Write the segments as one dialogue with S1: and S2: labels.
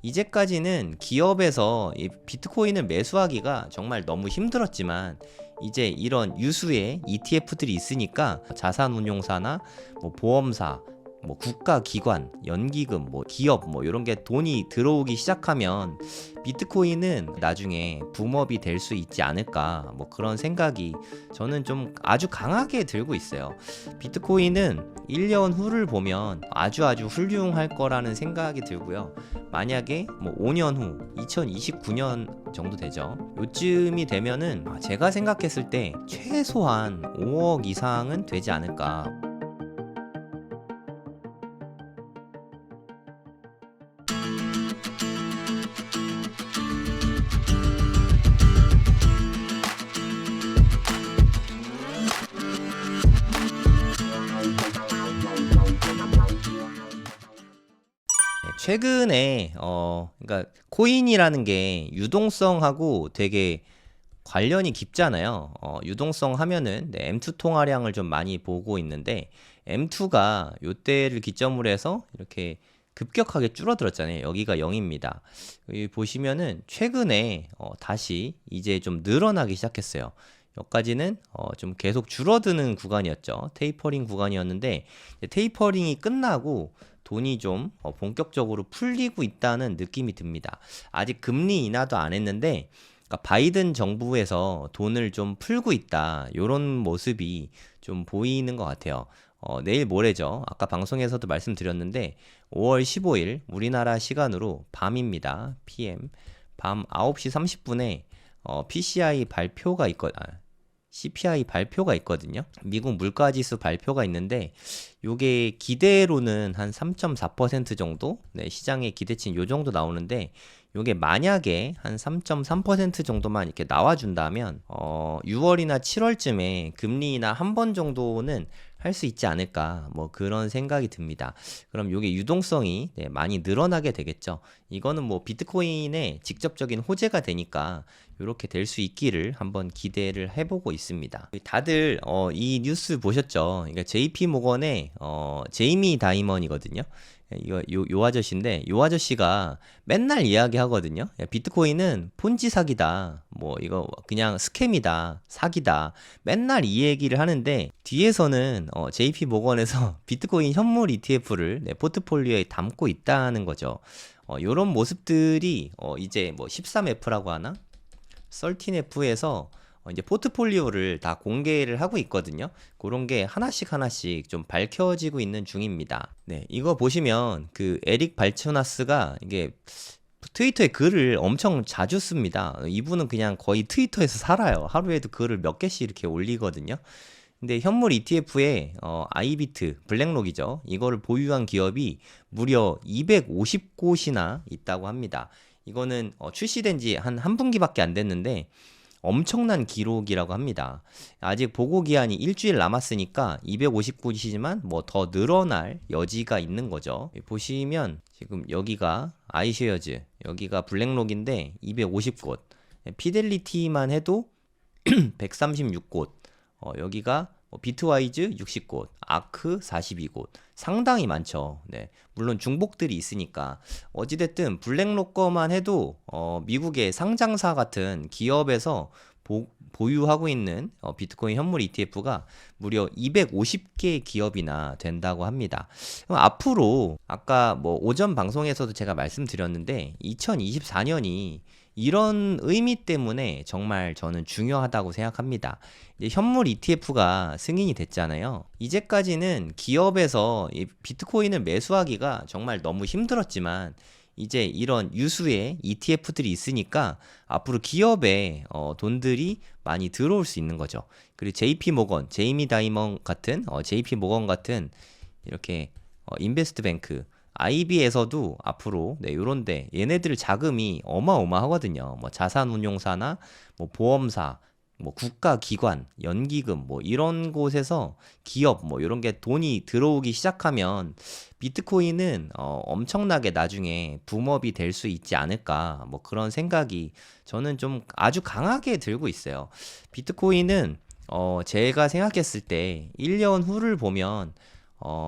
S1: 이제까지는 기업에서 이 비트코인을 매수하기가 정말 너무 힘들었지만 이제 이런 유수의 ETF들이 있으니까 자산운용사나 뭐 보험사, 뭐 국가기관, 연기금, 뭐 기업 뭐 이런 게 돈이 들어오기 시작하면 비트코인은 나중에 붐업이 될 수 있지 않을까 뭐 그런 생각이 저는 좀 아주 강하게 들고 있어요. 비트코인은 1년 후를 보면 아주 훌륭할 거라는 생각이 들고요. 만약에 뭐 5년 후 2029년 정도 되죠. 요쯤이 되면은 제가 생각했을 때 최소한 5억 이상은 되지 않을까. 최근에 그러니까 코인이라는 게 유동성하고 되게 관련이 깊잖아요. 유동성 하면은 M2 통화량을 좀 많이 보고 있는데 M2가 요때를 기점으로 해서 이렇게 급격하게 줄어들었잖아요. 여기가 0입니다. 여기 보시면은 최근에 다시 이제 좀 늘어나기 시작했어요. 여기까지는 좀 계속 줄어드는 구간이었죠. 테이퍼링 구간이었는데 테이퍼링이 끝나고 돈이 좀 본격적으로 풀리고 있다는 느낌이 듭니다. 아직 금리 인하도 안 했는데 그러니까 바이든 정부에서 돈을 좀 풀고 있다. 이런 모습이 좀 보이는 것 같아요. 내일 모레죠. 아까 방송에서도 말씀드렸는데 5월 15일 우리나라 시간으로 밤입니다. PM 밤 9시 30분에 PCI 발표가 CPI 발표가 있거든요. 미국 물가지수 발표가 있는데 요게 기대로는 한 3.4% 정도? 네, 시장의 기대치는 요 정도 나오는데 요게 만약에 한 3.3% 정도만 이렇게 나와준다면 6월이나 7월쯤에 금리 인하 한 번 정도는 할 수 있지 않을까 뭐 그런 생각이 듭니다. 그럼 요게 유동성이 많이 늘어나게 되겠죠. 이거는 뭐 비트코인의 직접적인 호재가 되니까 이렇게 될 수 있기를 한번 기대를 해보고 있습니다. 다들 이 뉴스 보셨죠? 그러니까 JP 모건의 제이미 다이먼이거든요. 요 아저씨인데 요 아저씨가 맨날 이야기하거든요. 야, 비트코인은 폰지 사기다. 뭐 이거 그냥 스캠이다. 사기다. 맨날 이 얘기를 하는데 뒤에서는 JP 모건에서 비트코인 현물 ETF를 포트폴리오에 담고 있다는 거죠. 요런 모습들이 이제 뭐 13F라고 하나? 13F에서 이제 포트폴리오를 다 공개를 하고 있거든요. 그런 게 하나씩 좀 밝혀지고 있는 중입니다. 네, 이거 보시면 그 에릭 발초나스가 이게 트위터에 글을 엄청 자주 씁니다. 이분은 그냥 거의 트위터에서 살아요. 하루에도 글을 몇 개씩 이렇게 올리거든요. 근데 현물 ETF에 아이비트, 블랙록이죠. 이거를 보유한 기업이 무려 250곳이나 있다고 합니다. 이거는 출시된 지 한 분기밖에 안 됐는데 엄청난 기록이라고 합니다. 아직 보고 기한이 일주일 남았으니까 250곳이지만 뭐 더 늘어날 여지가 있는 거죠. 보시면 지금 여기가 아이쉐어즈, 여기가 블랙록인데 250곳, 피델리티만 해도 136곳, 여기가 비트와이즈 60곳, 아크 42곳, 상당히 많죠. 네. 물론 중복들이 있으니까 어찌됐든 블랙록 거만 해도 미국의 상장사 같은 기업에서 보유하고 있는 비트코인 현물 ETF가 무려 250개 기업이나 된다고 합니다. 그럼 앞으로 아까 뭐 오전 방송에서도 제가 말씀드렸는데 2024년이 이런 의미 때문에 정말 저는 중요하다고 생각합니다. 이제 현물 ETF가 승인이 됐잖아요. 이제까지는 기업에서 이 비트코인을 매수하기가 정말 너무 힘들었지만 이제 이런 유수의 ETF들이 있으니까 앞으로 기업에 돈들이 많이 들어올 수 있는 거죠. 그리고 JP 모건, 제이미 다이먼 같은 JP 모건 같은 이렇게 인베스트 뱅크 IB에서도 앞으로 요런데 얘네들 자금이 어마어마하거든요. 뭐 자산운용사나 뭐 보험사, 뭐 국가기관, 연기금 뭐 이런 곳에서 기업 뭐 이런 게 돈이 들어오기 시작하면 비트코인은 엄청나게 나중에 붐업이 될 수 있지 않을까 뭐 그런 생각이 저는 좀 아주 강하게 들고 있어요. 비트코인은 제가 생각했을 때 1년 후를 보면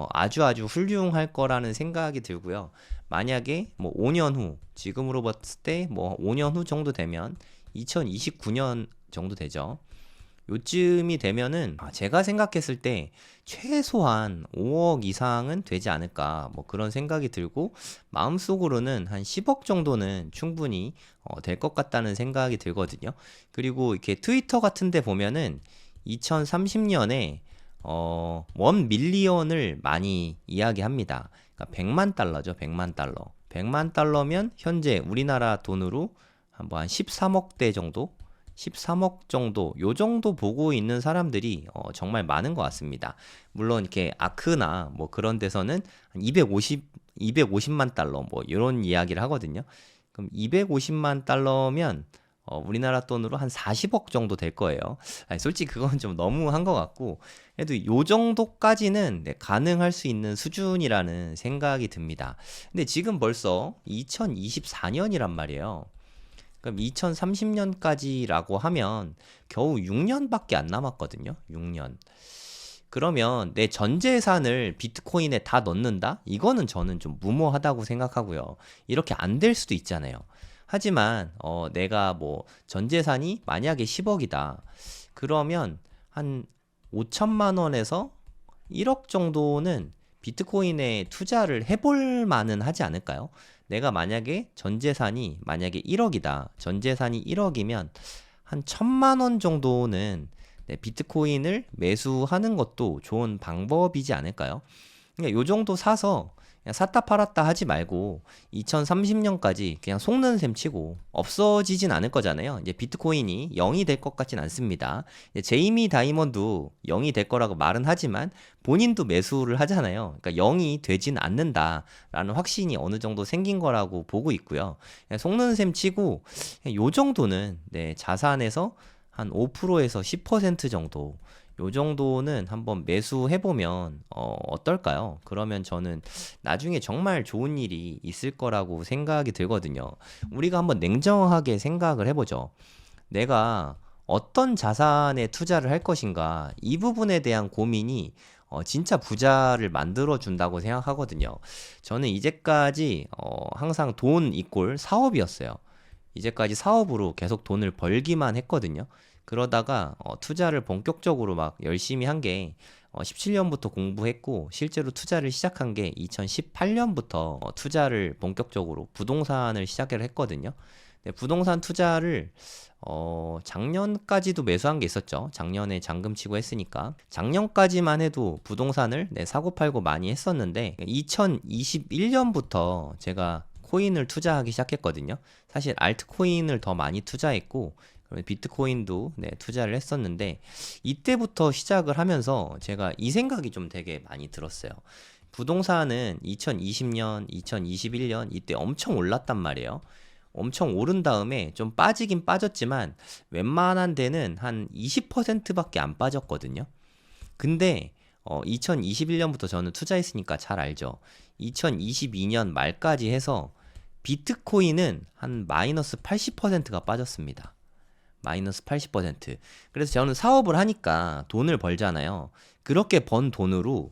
S1: 아주 훌륭할 거라는 생각이 들고요. 만약에 뭐 5년 후, 지금으로 봤을 때 뭐 5년 후 정도 되면 2029년 정도 되죠. 요쯤이 되면은 제가 생각했을 때 최소한 5억 이상은 되지 않을까 뭐 그런 생각이 들고, 마음속으로는 한 10억 정도는 충분히 될 것 같다는 생각이 들거든요. 그리고 이렇게 트위터 같은 데 보면은 2030년에 1 밀리언을 많이 이야기합니다. 그러니까 100만 달러죠. 100만 달러. 100만 달러면 현재 우리나라 돈으로 한 13억대 정도? 13억 정도, 요 정도 보고 있는 사람들이 정말 많은 것 같습니다. 물론 이렇게 아크나 뭐 그런 데서는 한 250만 달러 뭐 이런 이야기를 하거든요. 그럼 250만 달러면 우리나라 돈으로 한 40억 정도 될 거예요. 아니, 솔직히 그건 좀 너무한 것 같고, 그래도 요 정도까지는 네, 가능할 수 있는 수준이라는 생각이 듭니다. 근데 지금 벌써 2024년이란 말이에요. 그럼 2030년까지라고 하면 겨우 6년밖에 안 남았거든요. 6년. 그러면 내 전 재산을 비트코인에 다 넣는다? 이거는 저는 좀 무모하다고 생각하고요. 이렇게 안 될 수도 있잖아요. 하지만 내가 뭐 전 재산이 만약에 10억이다. 그러면 한 5천만 원에서 1억 정도는 비트코인에 투자를 해볼 만은 하지 않을까요? 내가 만약에 전 재산이 만약에 1억이다. 전 재산이 1억이면 한 1천만 원 정도는 네, 비트코인을 매수하는 것도 좋은 방법이지 않을까요? 그러니까 요 정도 사서 그냥 샀다 팔았다 하지 말고 2030년까지 그냥 속는 셈 치고 없어지진 않을 거잖아요. 이제 비트코인이 0이 될 것 같진 않습니다. 이제 제이미 다이먼도 0이 될 거라고 말은 하지만 본인도 매수를 하잖아요. 그러니까 0이 되진 않는다라는 확신이 어느 정도 생긴 거라고 보고 있고요. 그냥 속는 셈 치고 요 정도는 네, 자산에서 한 5%에서 10% 정도, 요 정도는 한번 매수해보면 어떨까요? 그러면 저는 나중에 정말 좋은 일이 있을 거라고 생각이 들거든요. 우리가 한번 냉정하게 생각을 해보죠. 내가 어떤 자산에 투자를 할 것인가, 이 부분에 대한 고민이 진짜 부자를 만들어 준다고 생각하거든요. 저는 이제까지 항상 돈 이꼴 사업이었어요. 이제까지 사업으로 계속 돈을 벌기만 했거든요. 그러다가 투자를 본격적으로 막 열심히 한 게 17년부터 공부했고, 실제로 투자를 시작한 게 2018년부터 투자를 본격적으로 부동산을 시작을 했거든요. 네, 부동산 투자를 작년까지도 매수한 게 있었죠. 작년에 잔금 치고 했으니까. 작년까지만 해도 부동산을 네, 사고 팔고 많이 했었는데 2021년부터 제가 코인을 투자하기 시작했거든요. 사실 알트코인을 더 많이 투자했고, 비트코인도 네, 투자를 했었는데, 이때부터 시작을 하면서 제가 이 생각이 좀 되게 많이 들었어요. 부동산은 2020년, 2021년 이때 엄청 올랐단 말이에요. 엄청 오른 다음에 좀 빠지긴 빠졌지만 웬만한 데는 한 20%밖에 안 빠졌거든요. 근데 2021년부터 저는 투자했으니까 잘 알죠. 2022년 말까지 해서 비트코인은 한 마이너스 80%가 빠졌습니다. 마이너스 80%. 그래서 저는 사업을 하니까 돈을 벌잖아요. 그렇게 번 돈으로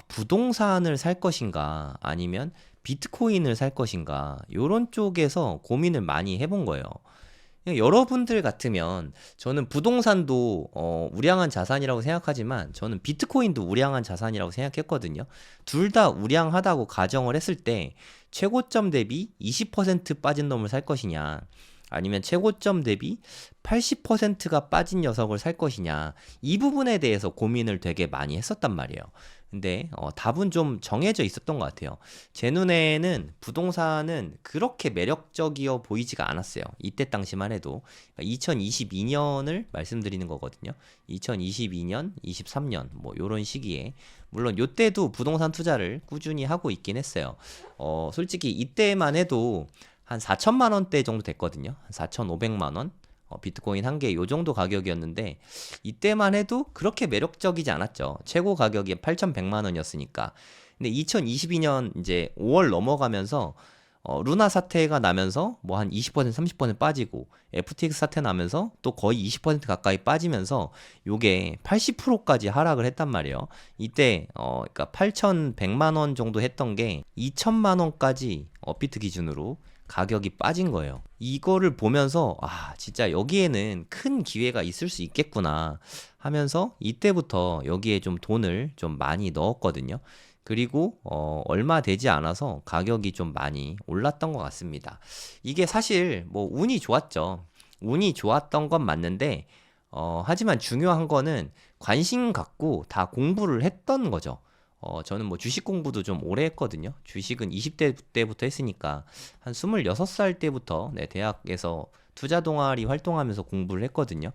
S1: 부동산을 살 것인가 아니면 비트코인을 살 것인가, 요런 쪽에서 고민을 많이 해본 거예요. 여러분들 같으면, 저는 부동산도 우량한 자산이라고 생각하지만 저는 비트코인도 우량한 자산이라고 생각했거든요. 둘 다 우량하다고 가정을 했을 때 최고점 대비 20% 빠진 놈을 살 것이냐, 아니면 최고점 대비 80%가 빠진 녀석을 살 것이냐, 이 부분에 대해서 고민을 되게 많이 했었단 말이에요. 근데 답은 좀 정해져 있었던 것 같아요. 제 눈에는 부동산은 그렇게 매력적이어 보이지가 않았어요. 이때 당시만 해도. 2022년을 말씀드리는 거거든요. 2022년, 23년 뭐 요런 시기에, 물론 요때도 부동산 투자를 꾸준히 하고 있긴 했어요. 솔직히 이때만 해도 한 4천만 원대 정도 됐거든요. 한 4,500만 원. 비트코인 한 개 요 정도 가격이었는데, 이때만 해도 그렇게 매력적이지 않았죠. 최고 가격이 8,100만 원이었으니까. 근데 2022년 이제 5월 넘어가면서 루나 사태가 나면서 뭐 한 20% 30% 빠지고 FTX 사태 나면서 또 거의 20% 가까이 빠지면서 요게 80%까지 하락을 했단 말이에요. 이때 그러니까 8,100만 원 정도 했던 게 2천만 원까지 업비트 기준으로 가격이 빠진 거예요. 이거를 보면서 진짜 여기에는 큰 기회가 있을 수 있겠구나 하면서 이때부터 여기에 좀 돈을 좀 많이 넣었거든요. 그리고 얼마 되지 않아서 가격이 좀 많이 올랐던 것 같습니다. 이게 사실 뭐 운이 좋았죠. 운이 좋았던 건 맞는데 하지만 중요한 거는 관심 갖고 다 공부를 했던 거죠. 저는 뭐 주식 공부도 좀 오래 했거든요. 주식은 20대 때부터 했으니까 한 26살 때부터 네, 대학에서 투자 동아리 활동하면서 공부를 했거든요.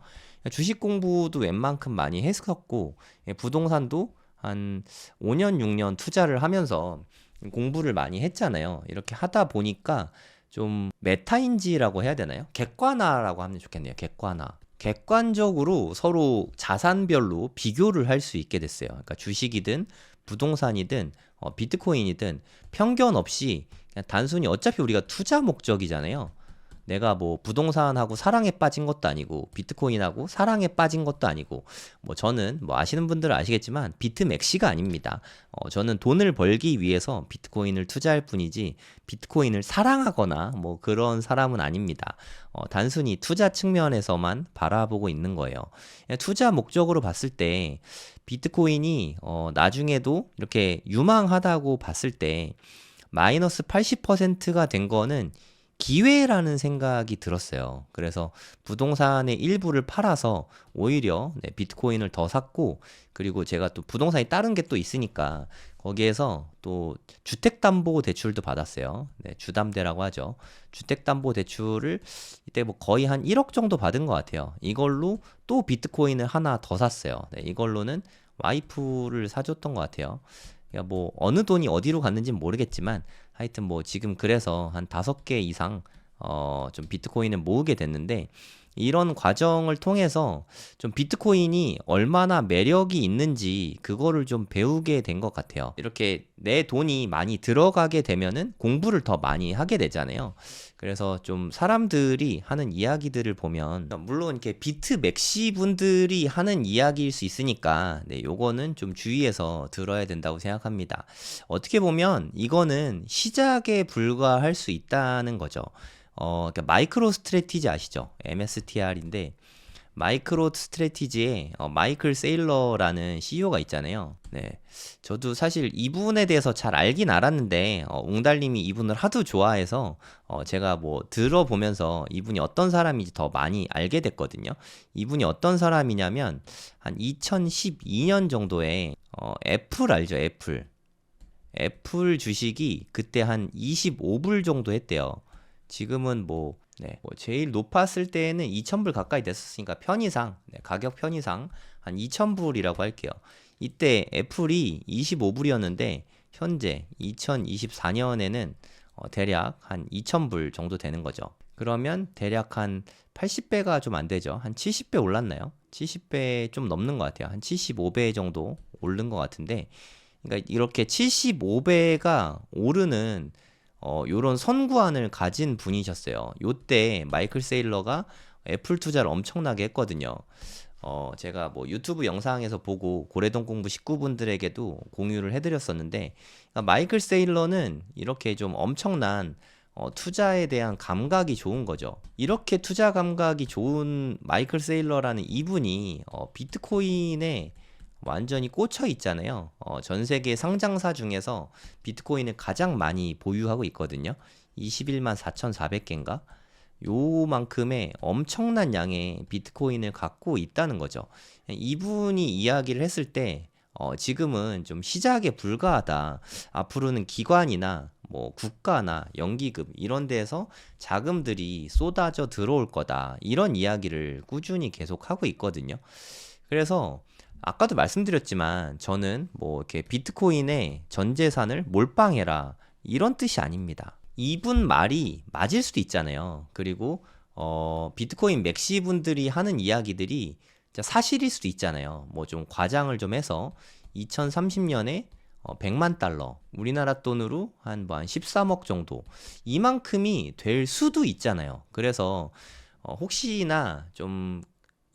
S1: 주식 공부도 웬만큼 많이 했었고 부동산도 한 5년, 6년 투자를 하면서 공부를 많이 했잖아요. 이렇게 하다 보니까 좀 메타인지라고 해야 되나요? 객관화라고 하면 좋겠네요. 객관화. 객관적으로 서로 자산별로 비교를 할 수 있게 됐어요. 그러니까 주식이든 부동산이든 비트코인이든 편견 없이 그냥 단순히 어차피 우리가 투자 목적이잖아요. 내가 뭐 부동산하고 사랑에 빠진 것도 아니고 비트코인하고 사랑에 빠진 것도 아니고 뭐 저는 뭐 아시는 분들은 아시겠지만 비트맥시가 아닙니다. 저는 돈을 벌기 위해서 비트코인을 투자할 뿐이지 비트코인을 사랑하거나 뭐 그런 사람은 아닙니다. 단순히 투자 측면에서만 바라보고 있는 거예요. 투자 목적으로 봤을 때 비트코인이 나중에도 이렇게 유망하다고 봤을 때 마이너스 80%가 된 거는 기회라는 생각이 들었어요. 그래서 부동산의 일부를 팔아서 오히려 네, 비트코인을 더 샀고, 그리고 제가 또 부동산이 다른 게 또 있으니까 거기에서 또 주택담보대출도 받았어요. 네, 주담대라고 하죠. 주택담보대출을 이때 뭐 거의 한 1억 정도 받은 것 같아요. 이걸로 또 비트코인을 하나 더 샀어요. 네, 이걸로는 와이프를 사줬던 것 같아요. 그러니까 뭐 어느 돈이 어디로 갔는지는 모르겠지만 하여튼 뭐 지금 그래서 한 5개 이상 좀 비트코인을 모으게 됐는데, 이런 과정을 통해서 좀 비트코인이 얼마나 매력이 있는지 그거를 좀 배우게 된 것 같아요. 이렇게 내 돈이 많이 들어가게 되면은 공부를 더 많이 하게 되잖아요. 그래서 좀 사람들이 하는 이야기들을 보면 물론 이렇게 비트맥시 분들이 하는 이야기일 수 있으니까 네, 요거는 좀 주의해서 들어야 된다고 생각합니다. 어떻게 보면 이거는 시작에 불과할 수 있다는 거죠. 그러니까 마이크로 스트래티지 아시죠? MSTR인데 마이크로 스트래티지에 마이클 세일러라는 CEO가 있잖아요. 네, 저도 사실 이분에 대해서 잘 알긴 알았는데 웅달님이 이분을 하도 좋아해서 제가 뭐 들어보면서 이분이 어떤 사람인지 더 많이 알게 됐거든요. 이분이 어떤 사람이냐면 한 2012년 정도에 애플 알죠? 애플 주식이 그때 한 25불 정도 했대요. 지금은 뭐, 네, 뭐 제일 높았을 때에는 2,000불 가까이 됐었으니까 편의상, 네, 가격 편의상 한 2,000불이라고 할게요. 이때 애플이 25불이었는데 현재 2024년에는 대략 한 2,000불 정도 되는 거죠. 그러면 대략 한 80배가 좀 안 되죠. 한 70배 올랐나요? 70배 좀 넘는 것 같아요. 한 75배 정도 오른 것 같은데, 그러니까 이렇게 75배가 오르는 요런 선구안을 가진 분이셨어요. 요때 마이클 세일러가 애플 투자를 엄청나게 했거든요. 제가 뭐 유튜브 영상에서 보고 고래동 공부 식구분들에게도 공유를 해드렸었는데, 그러니까 마이클 세일러는 이렇게 좀 엄청난 투자에 대한 감각이 좋은 거죠. 이렇게 투자 감각이 좋은 마이클 세일러라는 이분이 비트코인에 완전히 꽂혀 있잖아요. 전 세계 상장사 중에서 비트코인을 가장 많이 보유하고 있거든요. 21만 4,400개인가? 요만큼의 엄청난 양의 비트코인을 갖고 있다는 거죠. 이분이 이야기를 했을 때 지금은 좀 시작에 불과하다. 앞으로는 기관이나 뭐 국가나 연기금 이런 데에서 자금들이 쏟아져 들어올 거다. 이런 이야기를 꾸준히 계속하고 있거든요. 그래서 아까도 말씀드렸지만 저는 뭐 이렇게 비트코인의 전 재산을 몰빵해라 이런 뜻이 아닙니다. 이분 말이 맞을 수도 있잖아요. 그리고 비트코인 맥시 분들이 하는 이야기들이 사실일 수도 있잖아요. 뭐 좀 과장을 좀 해서 2030년에 100만 달러, 우리나라 돈으로 한 13억 정도, 이만큼이 될 수도 있잖아요. 그래서 혹시나 좀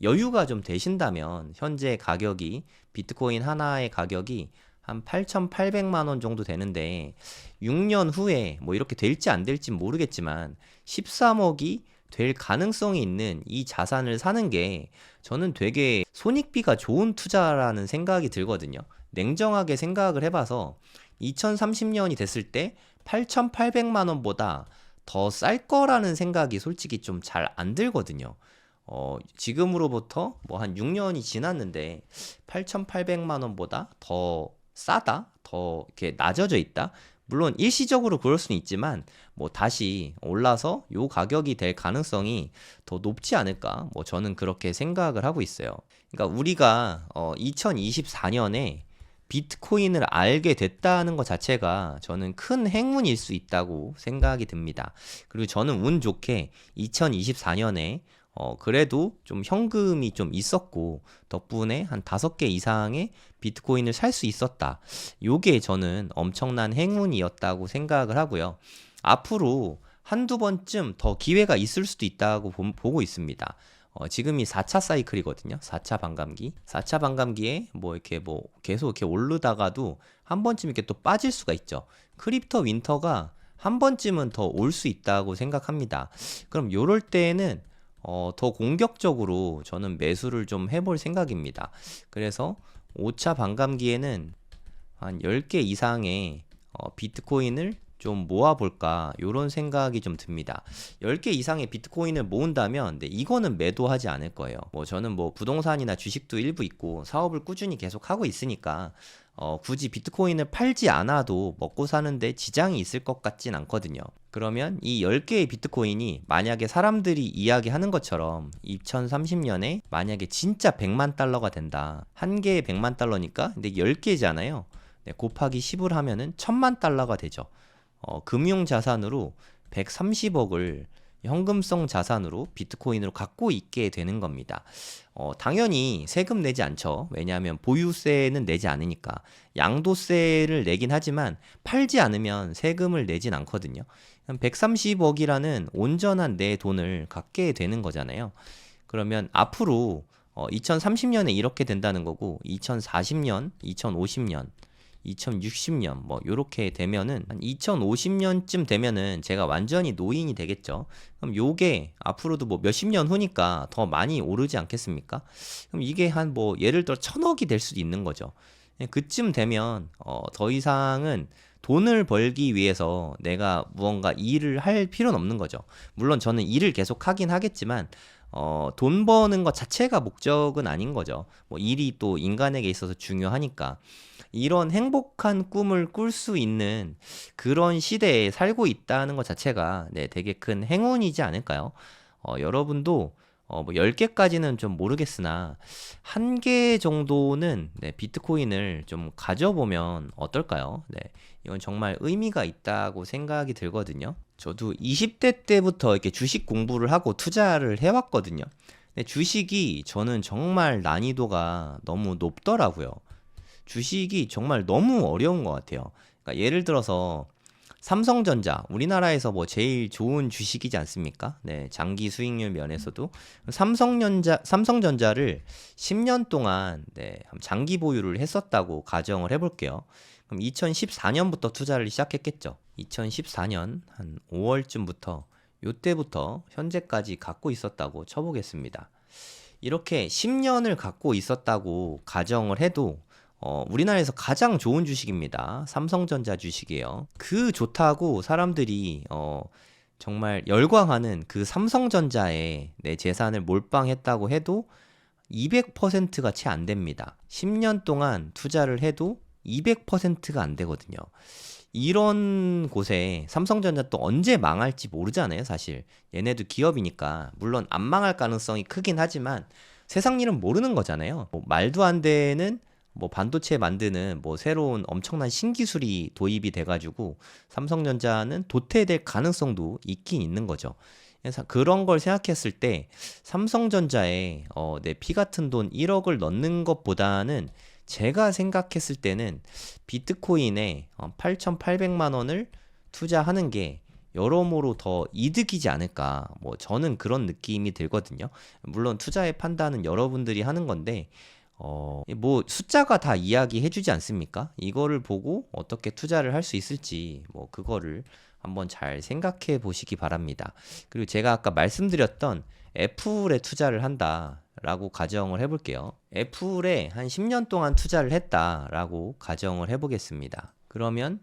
S1: 여유가 좀 되신다면 현재 가격이 비트코인 하나의 가격이 한 8,800만 원 정도 되는데 6년 후에 뭐 이렇게 될지 안 될지 모르겠지만 13억이 될 가능성이 있는 이 자산을 사는 게 저는 되게 손익비가 좋은 투자라는 생각이 들거든요. 냉정하게 생각을 해봐서 2030년이 됐을 때 8,800만 원보다 더 쌀 거라는 생각이 솔직히 좀 잘 안 들거든요. 지금으로부터 뭐 한 6년이 지났는데 8,800만 원보다 더 싸다? 더 이렇게 낮아져 있다? 물론 일시적으로 그럴 수는 있지만 뭐 다시 올라서 요 가격이 될 가능성이 더 높지 않을까? 뭐 저는 그렇게 생각을 하고 있어요. 그러니까 우리가 2024년에 비트코인을 알게 됐다는 것 자체가 저는 큰 행운일 수 있다고 생각이 듭니다. 그리고 저는 운 좋게 2024년에 그래도 좀 현금이 좀 있었고 덕분에 한 5개 이상의 비트코인을 살 수 있었다. 요게 저는 엄청난 행운이었다고 생각을 하고요. 앞으로 한두 번쯤 더 기회가 있을 수도 있다고 보고 있습니다. 지금이 4차 사이클이거든요. 4차 반감기. 4차 반감기에 뭐 이렇게 뭐 계속 이렇게 오르다가도 한 번쯤 이렇게 또 빠질 수가 있죠. 크립토 윈터가 한 번쯤은 더 올 수 있다고 생각합니다. 그럼 요럴 때에는 더 공격적으로 저는 매수를 좀 해볼 생각입니다. 그래서 5차 반감기에는 한 10개 이상의 비트코인을 좀 모아볼까 요런 생각이 좀 듭니다. 10개 이상의 비트코인을 모은다면 이거는 매도하지 않을 거예요. 뭐 저는 뭐 부동산이나 주식도 일부 있고 사업을 꾸준히 계속 하고 있으니까 굳이 비트코인을 팔지 않아도 먹고 사는데 지장이 있을 것 같진 않거든요. 그러면 이 10개의 비트코인이 만약에 사람들이 이야기하는 것처럼 2030년에 만약에 진짜 100만 달러가 된다. 한 개에 100만 달러니까 근데 10개잖아요. 곱하기 10을 하면은 1000만 달러가 되죠. 금융 자산으로 130억을 현금성 자산으로 비트코인으로 갖고 있게 되는 겁니다. 당연히 세금 내지 않죠. 왜냐하면 보유세는 내지 않으니까. 양도세를 내긴 하지만 팔지 않으면 세금을 내진 않거든요. 130억이라는 온전한 내 돈을 갖게 되는 거잖아요. 그러면 앞으로 2030년에 이렇게 된다는 거고 2040년, 2050년 2060년 뭐 요렇게 되면은 한 2050년쯤 되면은 제가 완전히 노인이 되겠죠. 그럼 요게 앞으로도 뭐 몇십 년 후니까 더 많이 오르지 않겠습니까? 그럼 이게 한 뭐 예를 들어 1,000억이 될 수도 있는 거죠. 그쯤 되면 더 이상은 돈을 벌기 위해서 내가 무언가 일을 할 필요는 없는 거죠. 물론 저는 일을 계속 하긴 하겠지만 돈 버는 것 자체가 목적은 아닌 거죠. 뭐 일이 또 인간에게 있어서 중요하니까. 이런 행복한 꿈을 꿀 수 있는 그런 시대에 살고 있다는 것 자체가 되게 큰 행운이지 않을까요? 여러분도 뭐 10개까지는 좀 모르겠으나 한 개 정도는 비트코인을 좀 가져보면 어떨까요? 이건 정말 의미가 있다고 생각이 들거든요. 저도 20대 때부터 이렇게 주식 공부를 하고 투자를 해왔거든요. 근데 주식이 저는 정말 난이도가 너무 높더라고요. 주식이 정말 너무 어려운 것 같아요. 그러니까 예를 들어서 삼성전자, 우리나라에서 뭐 제일 좋은 주식이지 않습니까? 장기 수익률 면에서도 삼성전자를 10년 동안 장기 보유를 했었다고 가정을 해볼게요. 그럼 2014년부터 투자를 시작했겠죠. 2014년 한 5월쯤부터 요때부터 현재까지 갖고 있었다고 쳐보겠습니다. 이렇게 10년을 갖고 있었다고 가정을 해도 우리나라에서 가장 좋은 주식입니다. 삼성전자 주식이에요. 그 좋다고 사람들이 정말 열광하는 그 삼성전자에 내 재산을 몰빵했다고 해도 200%가 채 안 됩니다. 10년 동안 투자를 해도 200%가 안 되거든요. 이런 곳에 삼성전자 또 언제 망할지 모르잖아요, 사실. 얘네도 기업이니까. 물론 안 망할 가능성이 크긴 하지만 세상 일은 모르는 거잖아요. 뭐 말도 안 되는 뭐 반도체 만드는 뭐 새로운 엄청난 신기술이 도입이 돼가지고 삼성전자는 도태될 가능성도 있긴 있는 거죠. 그래서 그런 걸 생각했을 때 삼성전자에 내 피 같은 돈 1억을 넣는 것보다는 제가 생각했을 때는 비트코인에 8,800만 원을 투자하는 게 여러모로 더 이득이지 않을까. 뭐 저는 그런 느낌이 들거든요. 물론 투자의 판단은 여러분들이 하는 건데 뭐 숫자가 다 이야기해주지 않습니까? 이거를 보고 어떻게 투자를 할 수 있을지 뭐 그거를 한번 잘 생각해 보시기 바랍니다. 그리고 제가 아까 말씀드렸던 애플에 투자를 한다라고 가정을 해볼게요. 애플에 한 10년 동안 투자를 했다라고 가정을 해보겠습니다. 그러면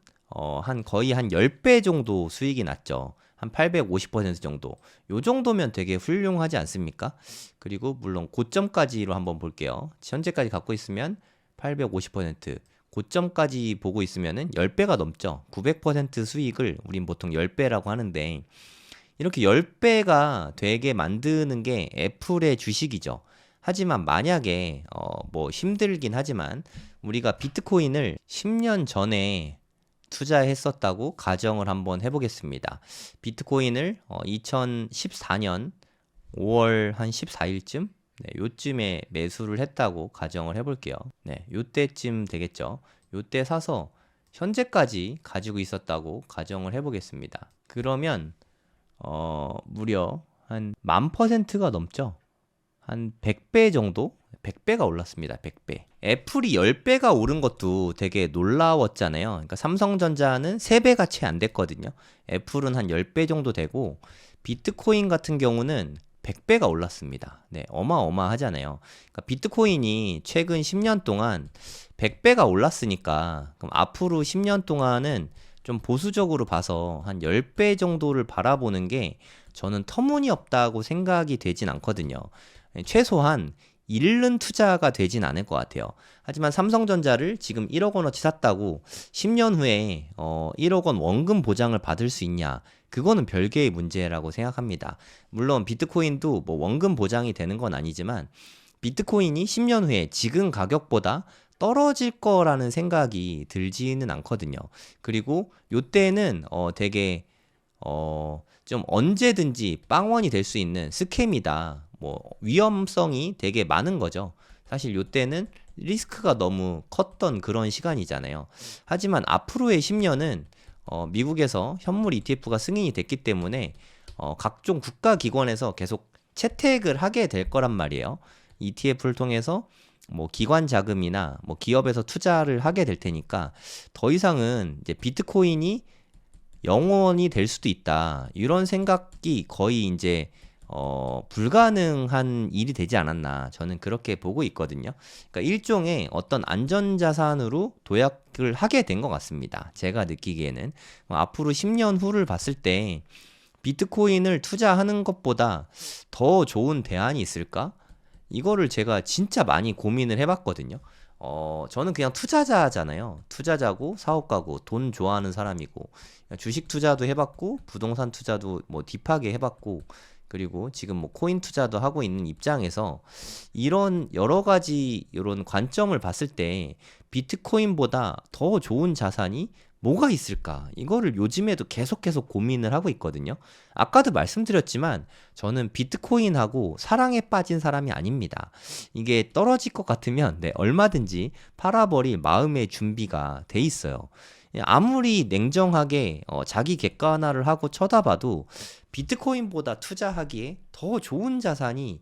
S1: 한 거의 한 10배 정도 수익이 났죠. 한 850% 정도. 요 정도면 되게 훌륭하지 않습니까? 그리고 물론 고점까지로 한번 볼게요. 현재까지 갖고 있으면 850%, 고점까지 보고 있으면은 10배가 넘죠. 900% 수익을 우린 보통 10배라고 하는데 이렇게 10배가 되게 만드는 게 애플의 주식이죠. 하지만 만약에 뭐 힘들긴 하지만 우리가 비트코인을 10년 전에 투자했었다고 가정을 한번 해보겠습니다. 비트코인을 2014년 5월 한 14일쯤 요쯤에 매수를 했다고 가정을 해볼게요. 네, 요때쯤 되겠죠. 요때 사서 현재까지 가지고 있었다고 가정을 해보겠습니다. 그러면 무려 한 10,000%가 넘죠. 한 100배 정도? 100배가 올랐습니다. 100배. 애플이 10배가 오른 것도 되게 놀라웠잖아요. 그러니까 삼성전자는 3배가 채 안 됐거든요. 애플은 한 10배 정도 되고 비트코인 같은 경우는 100배가 올랐습니다. 네, 어마어마하잖아요. 그러니까 비트코인이 최근 10년 동안 100배가 올랐으니까 그럼 앞으로 10년 동안은 좀 보수적으로 봐서 한 10배 정도를 바라보는 게 저는 터무니없다고 생각이 되진 않거든요. 최소한 잃는 투자가 되진 않을 것 같아요. 하지만 삼성전자를 지금 1억 원어치 샀다고 10년 후에 1억 원 원금 보장을 받을 수 있냐? 그거는 별개의 문제라고 생각합니다. 물론 비트코인도 뭐 원금 보장이 되는 건 아니지만 비트코인이 10년 후에 지금 가격보다 떨어질 거라는 생각이 들지는 않거든요. 그리고 요때는 되게 좀 언제든지 빵원이 될 수 있는 스캠이다. 뭐 위험성이 되게 많은 거죠. 사실 요때는 리스크가 너무 컸던 그런 시간이잖아요. 하지만 앞으로의 10년은 미국에서 현물 ETF가 승인이 됐기 때문에 각종 국가기관에서 계속 채택을 하게 될 거란 말이에요. ETF를 통해서 뭐 기관 자금이나 뭐 기업에서 투자를 하게 될 테니까 더 이상은 이제 비트코인이 영원히 될 수도 있다. 이런 생각이 거의 이제 불가능한 일이 되지 않았나. 저는 그렇게 보고 있거든요. 그러니까 일종의 어떤 안전자산으로 도약을 하게 된 것 같습니다. 제가 느끼기에는. 앞으로 10년 후를 봤을 때 비트코인을 투자하는 것보다 더 좋은 대안이 있을까? 이거를 제가 진짜 많이 고민을 해봤거든요. 저는 그냥 투자자잖아요. 투자자고 사업가고 돈 좋아하는 사람이고 주식 투자도 해봤고 부동산 투자도 뭐 딥하게 해봤고 그리고 지금 뭐 코인 투자도 하고 있는 입장에서 이런 여러 가지 이런 관점을 봤을 때 비트코인보다 더 좋은 자산이 뭐가 있을까? 이거를 요즘에도 계속 고민을 하고 있거든요. 아까도 말씀드렸지만 저는 비트코인하고 사랑에 빠진 사람이 아닙니다. 이게 떨어질 것 같으면 얼마든지 팔아버릴 마음의 준비가 돼 있어요. 아무리 냉정하게 자기 객관화를 하고 쳐다봐도 비트코인보다 투자하기에 더 좋은 자산이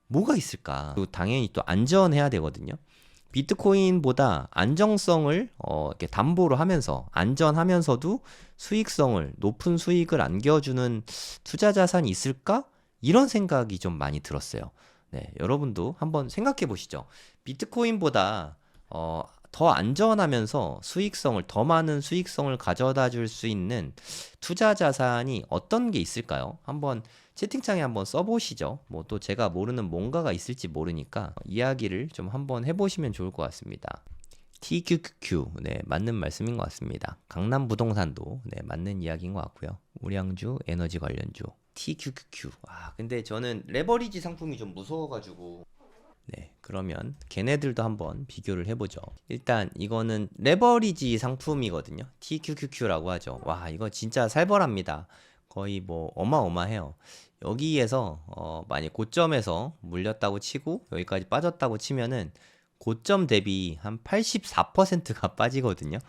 S1: 뭐가 있을까? 그리고 당연히 또 안전해야 되거든요. 비트코인보다 안정성을 이렇게 담보로 하면서 안전하면서도 수익성을 높은 수익을 안겨주는 투자 자산이 있을까? 이런 생각이 좀 많이 들었어요. 네, 여러분도 한번 생각해 보시죠. 비트코인보다 더 안전하면서 수익성을 더 많은 수익성을 가져다 줄 수 있는 투자 자산이 어떤 게 있을까요? 한번 채팅창에 한번 써보시죠. 뭐 또 제가 모르는 뭔가가 있을지 모르니까 이야기를 좀 한번 해보시면 좋을 것 같습니다. TQQQ, 네, 맞는 말씀인 것 같습니다. 강남 부동산도 네, 맞는 이야기인 것 같고요. 우량주, 에너지 관련주, TQQQ. 근데 저는 레버리지 상품이 좀 무서워가지고. 네, 그러면 걔네들도 한번 비교를 해보죠. 일단 이거는 레버리지 상품이거든요. TQQQ라고 하죠. 와, 이거 진짜 살벌합니다. 거의 뭐 어마어마해요. 여기에서 만약 고점에서 물렸다고 치고 여기까지 빠졌다고 치면은 고점 대비 한 84%가 빠지거든요.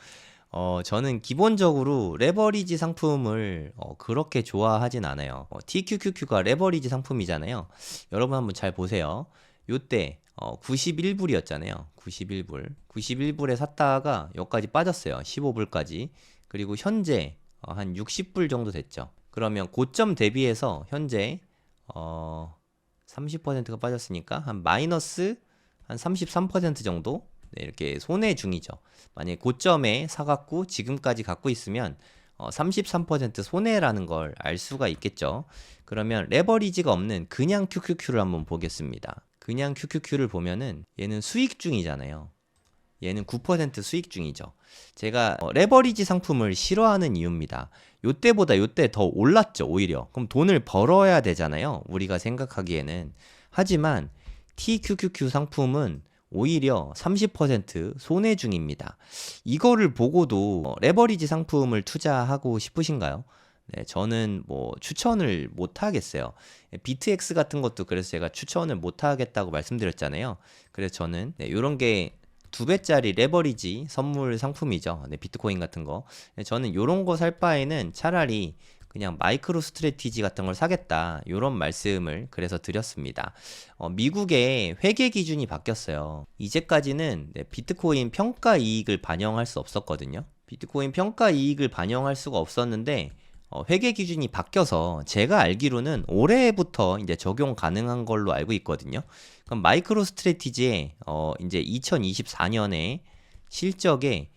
S1: 저는 기본적으로 레버리지 상품을 그렇게 좋아하진 않아요. TQQQ가 레버리지 상품이잖아요. 여러분 한번 잘 보세요. 요때 91불이었잖아요. 91불. 91불에 샀다가 여기까지 빠졌어요. 15불까지. 그리고 현재 한 60불 정도 됐죠. 그러면 고점 대비해서 현재 30%가 빠졌으니까 한 마이너스 한 33% 정도 이렇게 손해 중이죠. 만약에 고점에 사갖고 지금까지 갖고 있으면 33% 손해라는 걸 알 수가 있겠죠. 그러면 레버리지가 없는 그냥 QQQ를 한번 보겠습니다. 그냥 QQQ를 보면은 얘는 수익 중이잖아요. 얘는 9% 수익 중이죠. 제가 레버리지 상품을 싫어하는 이유입니다. 요때 더 올랐죠, 오히려. 그럼 돈을 벌어야 되잖아요, 우리가 생각하기에는. 하지만 TQQQ 상품은 오히려 30% 손해 중입니다. 이거를 보고도 레버리지 상품을 투자하고 싶으신가요? 네, 저는 뭐 추천을 못 하겠어요. 비트X 같은 것도 그래서 제가 추천을 못 하겠다고 말씀드렸잖아요. 그래서 저는 이런 게 2배짜리 레버리지 선물 상품이죠. 네, 비트코인 같은 거. 저는 이런 거 살 바에는 차라리 그냥 마이크로 스트래티지 같은 걸 사겠다. 이런 말씀을 그래서 드렸습니다. 미국의 회계 기준이 바뀌었어요. 이제까지는 비트코인 평가 이익을 반영할 수 없었거든요. 비트코인 평가 이익을 반영할 수가 없었는데 회계 기준이 바뀌어서 제가 알기로는 올해부터 이제 적용 가능한 걸로 알고 있거든요. 그럼 마이크로 스트래티지에 이제 2024년에 실적에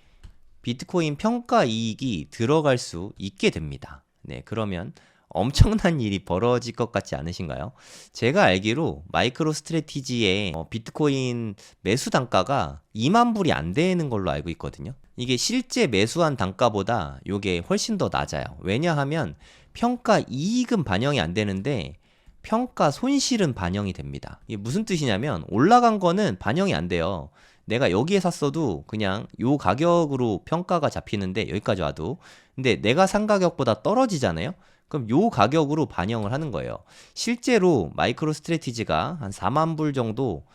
S1: 비트코인 평가 이익이 들어갈 수 있게 됩니다. 네, 그러면 엄청난 일이 벌어질 것 같지 않으신가요? 제가 알기로 마이크로 스트래티지의 비트코인 매수 단가가 2만 불이 안 되는 걸로 알고 있거든요. 이게 실제 매수한 단가보다 이게 훨씬 더 낮아요. 왜냐하면 평가 이익은 반영이 안 되는데 평가 손실은 반영이 됩니다. 이게 무슨 뜻이냐면 올라간 거는 반영이 안 돼요. 내가 여기에 샀어도 그냥 요 가격으로 평가가 잡히는데 여기까지 와도 근데 내가 산 가격보다 떨어지잖아요. 그럼 요 가격으로 반영을 하는 거예요. 실제로 마이크로 스트래티지가 한 4만 불 정도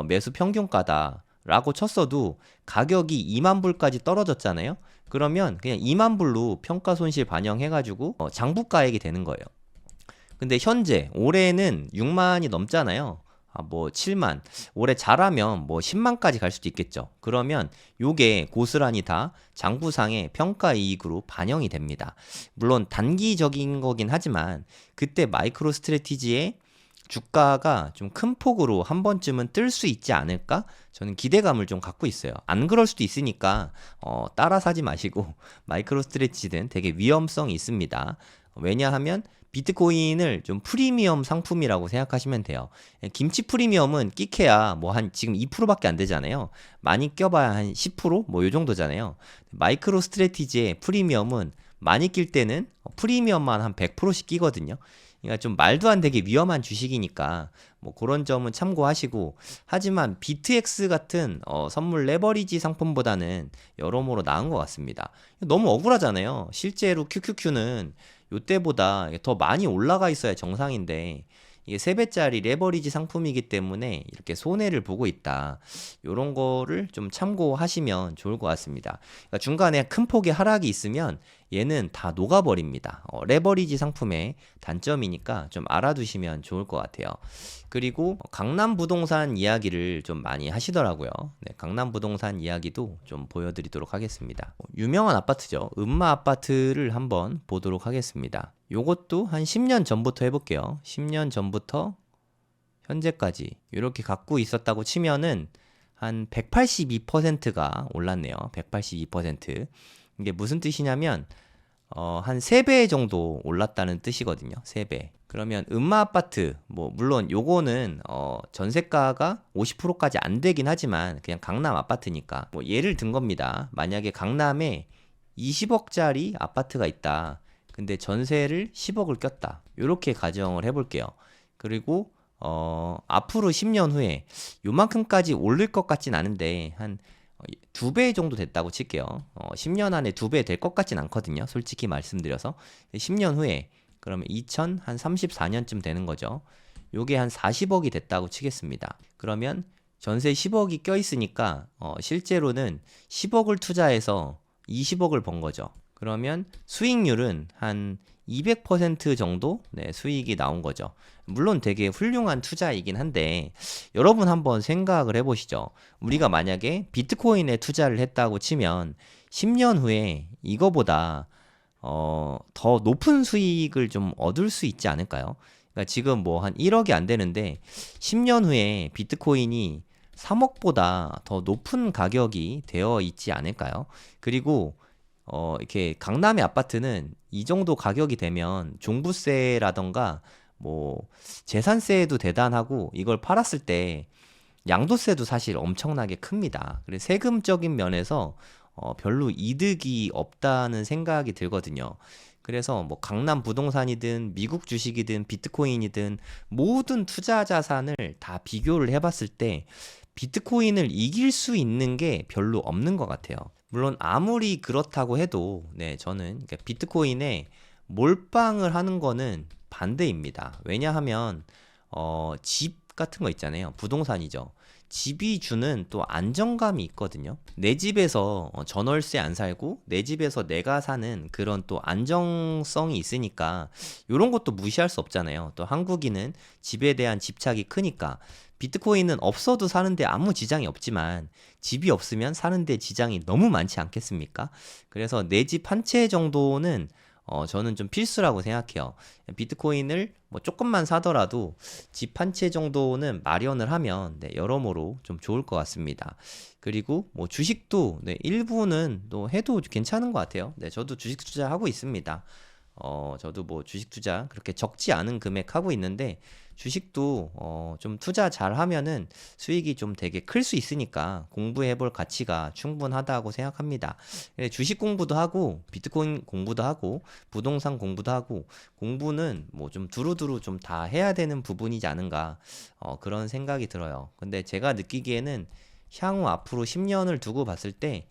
S1: 매수 평균가다 라고 쳤어도 가격이 2만 불까지 떨어졌잖아요. 그러면 그냥 2만 불로 평가 손실 반영해가지고 장부가액이 되는 거예요. 근데 현재 올해는 6만이 넘잖아요. 뭐 7만 올해 잘하면 뭐 10만까지 갈 수도 있겠죠. 그러면 요게 고스란히 다 장부상의 평가이익으로 반영이 됩니다. 물론 단기적인 거긴 하지만 그때 마이크로 스트래티지의 주가가 좀 큰 폭으로 한 번쯤은 뜰 수 있지 않을까? 저는 기대감을 좀 갖고 있어요. 안 그럴 수도 있으니까 따라 사지 마시고 마이크로 스트래티지는 되게 위험성이 있습니다. 왜냐하면 비트코인을 좀 프리미엄 상품이라고 생각하시면 돼요. 김치 프리미엄은 끼케야 뭐 한 지금 2%밖에 안 되잖아요. 많이 껴봐야 한 10%? 뭐 요 정도잖아요. 마이크로 스트래티지의 프리미엄은 많이 낄 때는 프리미엄만 한 100%씩 끼거든요. 그러니까 좀 말도 안 되게 위험한 주식이니까 뭐 그런 점은 참고하시고 하지만 비트X 같은 선물 레버리지 상품보다는 여러모로 나은 것 같습니다. 너무 억울하잖아요. 실제로 QQQ는 요때보다 더 많이 올라가 있어야 정상인데 이게 3배짜리 레버리지 상품이기 때문에 이렇게 손해를 보고 있다. 요런 거를 좀 참고하시면 좋을 것 같습니다. 그러니까 중간에 큰 폭의 하락이 있으면 얘는 다 녹아버립니다. 레버리지 상품의 단점이니까 좀 알아두시면 좋을 것 같아요. 그리고 강남 부동산 이야기를 좀 많이 하시더라고요. 네, 강남 부동산 이야기도 좀 보여드리도록 하겠습니다. 유명한 아파트죠. 음마 아파트를 한번 보도록 하겠습니다. 요것도 한 10년 전부터 해볼게요. 10년 전부터 현재까지 이렇게 갖고 있었다고 치면은 한 182%가 올랐네요. 182%. 이게 무슨 뜻이냐면 한 3배 정도 올랐다는 뜻이거든요. 3배. 그러면 음마 아파트 뭐 물론 요거는 전세가가 50%까지 안 되긴 하지만 그냥 강남 아파트니까 뭐 예를 든 겁니다. 만약에 강남에 20억짜리 아파트가 있다. 근데 전세를 10억을 꼈다. 요렇게 가정을 해볼게요. 그리고 앞으로 10년 후에 요만큼까지 오를 것 같진 않은데 한 2배 정도 됐다고 칠게요. 10년 안에 2배 될 것 같진 않거든요. 솔직히 말씀드려서 10년 후에 그러면 2034년쯤 되는 거죠. 요게 한 40억이 됐다고 치겠습니다. 그러면 전세 10억이 껴있으니까 실제로는 10억을 투자해서 20억을 번 거죠. 그러면 수익률은 한 200% 정도 수익이 나온 거죠. 물론 되게 훌륭한 투자이긴 한데 여러분 한번 생각을 해보시죠. 우리가 만약에 비트코인에 투자를 했다고 치면 10년 후에 이거보다 더 높은 수익을 좀 얻을 수 있지 않을까요? 그러니까 지금 뭐 한 1억이 안 되는데 10년 후에 비트코인이 3억보다 더 높은 가격이 되어 있지 않을까요? 그리고 이렇게 강남의 아파트는 이 정도 가격이 되면 종부세라던가 뭐 재산세도 대단하고 이걸 팔았을 때 양도세도 사실 엄청나게 큽니다. 그래서 세금적인 면에서 별로 이득이 없다는 생각이 들거든요. 그래서 뭐 강남 부동산이든 미국 주식이든 비트코인이든 모든 투자 자산을 다 비교를 해봤을 때 비트코인을 이길 수 있는 게 별로 없는 것 같아요. 물론 아무리 그렇다고 해도 저는 비트코인에 몰빵을 하는 거는 반대입니다. 왜냐하면 집 같은 거 있잖아요. 부동산이죠. 집이 주는 또 안정감이 있거든요. 내 집에서 전월세 안 살고 내 집에서 내가 사는 그런 또 안정성이 있으니까 이런 것도 무시할 수 없잖아요. 또 한국인은 집에 대한 집착이 크니까 비트코인은 없어도 사는데 아무 지장이 없지만 집이 없으면 사는데 지장이 너무 많지 않겠습니까? 그래서 내 집 한 채 정도는 저는 좀 필수라고 생각해요. 비트코인을 뭐 조금만 사더라도 집 한 채 정도는 마련을 하면 여러모로 좀 좋을 것 같습니다. 그리고 뭐 주식도 일부는 또 해도 괜찮은 것 같아요. 저도 주식 투자하고 있습니다. 저도 뭐 주식 투자 그렇게 적지 않은 금액 하고 있는데 주식도 좀 투자 잘 하면은 수익이 좀 되게 클 수 있으니까 공부해 볼 가치가 충분하다고 생각합니다. 주식 공부도 하고 비트코인 공부도 하고 부동산 공부도 하고 공부는 뭐 좀 두루두루 좀 다 해야 되는 부분이지 않은가 그런 생각이 들어요. 근데 제가 느끼기에는 향후 앞으로 10년을 두고 봤을 때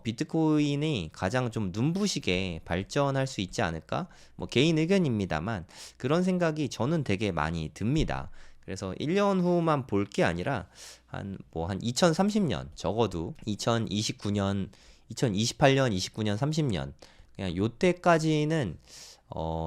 S1: 비트코인이 가장 좀 눈부시게 발전할 수 있지 않을까? 뭐 개인 의견입니다만 그런 생각이 저는 되게 많이 듭니다. 그래서 1년 후만 볼 게 아니라 한 2030년 적어도 2029년, 2028년, 29년, 30년 그냥 요때까지는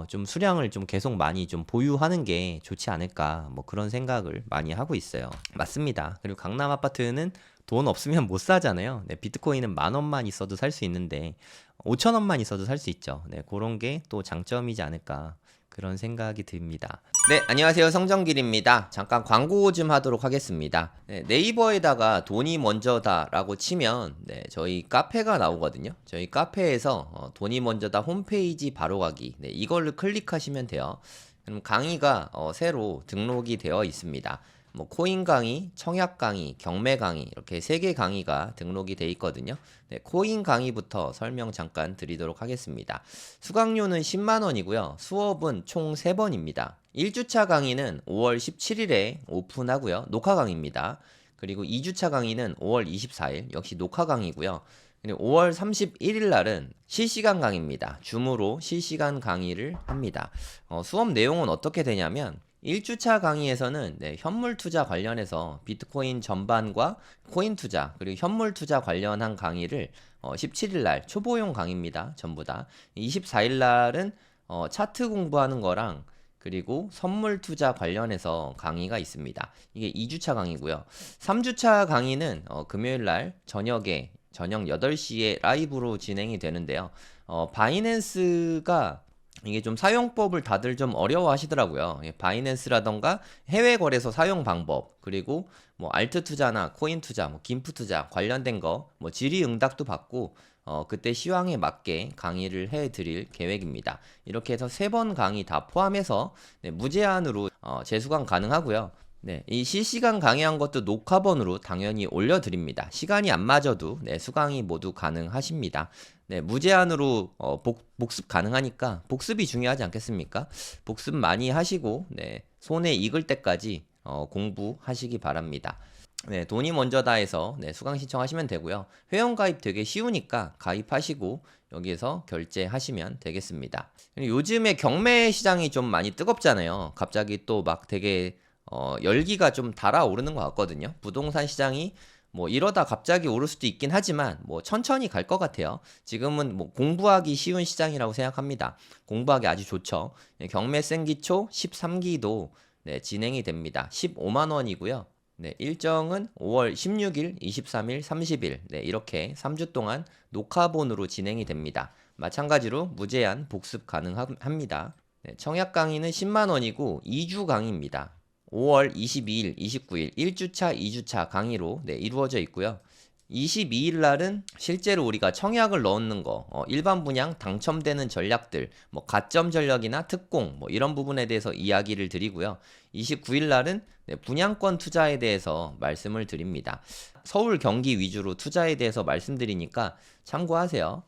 S1: 좀 수량을 좀 계속 많이 좀 보유하는 게 좋지 않을까 뭐 그런 생각을 많이 하고 있어요. 맞습니다. 그리고 강남 아파트는 돈 없으면 못 사잖아요. 비트코인은 10,000원만 있어도 살 수 있는데 5,000원만 있어도 살 수 있죠. 그런 게 또 장점이지 않을까 그런 생각이 듭니다. 네, 안녕하세요. 성정길입니다. 잠깐 광고 좀 하도록 하겠습니다. 네이버에다가 돈이 먼저다 라고 치면 저희 카페가 나오거든요. 저희 카페에서 돈이 먼저다 홈페이지 바로 가기 이걸로 클릭하시면 돼요. 그럼 강의가 새로 등록이 되어 있습니다. 뭐 코인 강의, 청약 강의, 경매 강의 이렇게 3개 강의가 등록이 돼 있거든요. 코인 강의부터 설명 잠깐 드리도록 하겠습니다. 수강료는 10만 원이고요. 수업은 총 3번입니다. 1주차 강의는 5월 17일에 오픈하고요. 녹화 강의입니다. 그리고 2주차 강의는 5월 24일 역시 녹화 강의고요. 그리고 5월 31일 날은 실시간 강의입니다. 줌으로 실시간 강의를 합니다. 수업 내용은 어떻게 되냐면 1주차 강의에서는 현물 투자 관련해서 비트코인 전반과 코인 투자 그리고 현물 투자 관련한 강의를 17일 날 초보용 강의입니다. 전부 다. 24일 날은 차트 공부하는 거랑 그리고 선물 투자 관련해서 강의가 있습니다. 이게 2주차 강의고요. 3주차 강의는 금요일 날 저녁 8시에 라이브로 진행이 되는데요. 바이낸스가 이게 좀 사용법을 다들 좀 어려워 하시더라고요. 바이낸스라던가 해외 거래소 사용 방법, 그리고 뭐 알트 투자나 코인 투자, 뭐 김프 투자 관련된 거, 뭐 질의응답도 받고 그때 시황에 맞게 강의를 해 드릴 계획입니다. 이렇게 해서 3번 강의 다 포함해서 무제한으로 재수강 가능하고요. 이 실시간 강의한 것도 녹화본으로 당연히 올려드립니다. 시간이 안 맞아도 수강이 모두 가능하십니다. 무제한으로 복습 가능하니까 복습이 중요하지 않겠습니까? 복습 많이 하시고 손에 익을 때까지 공부하시기 바랍니다. 돈이 먼저다 해서 수강 신청하시면 되고요. 회원가입 되게 쉬우니까 가입하시고 여기에서 결제하시면 되겠습니다. 요즘에 경매 시장이 좀 많이 뜨겁잖아요. 갑자기 또 막 되게 열기가 좀 달아오르는 것 같거든요. 부동산 시장이 뭐 이러다 갑자기 오를 수도 있긴 하지만 뭐 천천히 갈 것 같아요. 지금은 뭐 공부하기 쉬운 시장이라고 생각합니다. 공부하기 아주 좋죠. 경매 생기초 13기도 네, 진행이 됩니다. 15만 원이고요. 네, 일정은 5월 16일, 23일, 30일 네, 이렇게 3주 동안 녹화본으로 진행이 됩니다. 마찬가지로 무제한 복습 가능합니다. 네, 청약 강의는 10만 원이고 2주 강의입니다. 5월 22일, 29일 1주차, 2주차 강의로 네, 이루어져 있고요. 22일 날은 실제로 우리가 청약을 넣는 거, 일반 분양 당첨되는 전략들, 뭐 가점 전략이나 특공, 뭐 이런 부분에 대해서 이야기를 드리고요. 29일 날은 네, 분양권 투자에 대해서 말씀을 드립니다. 서울, 경기 위주로 투자에 대해서 말씀드리니까 참고하세요.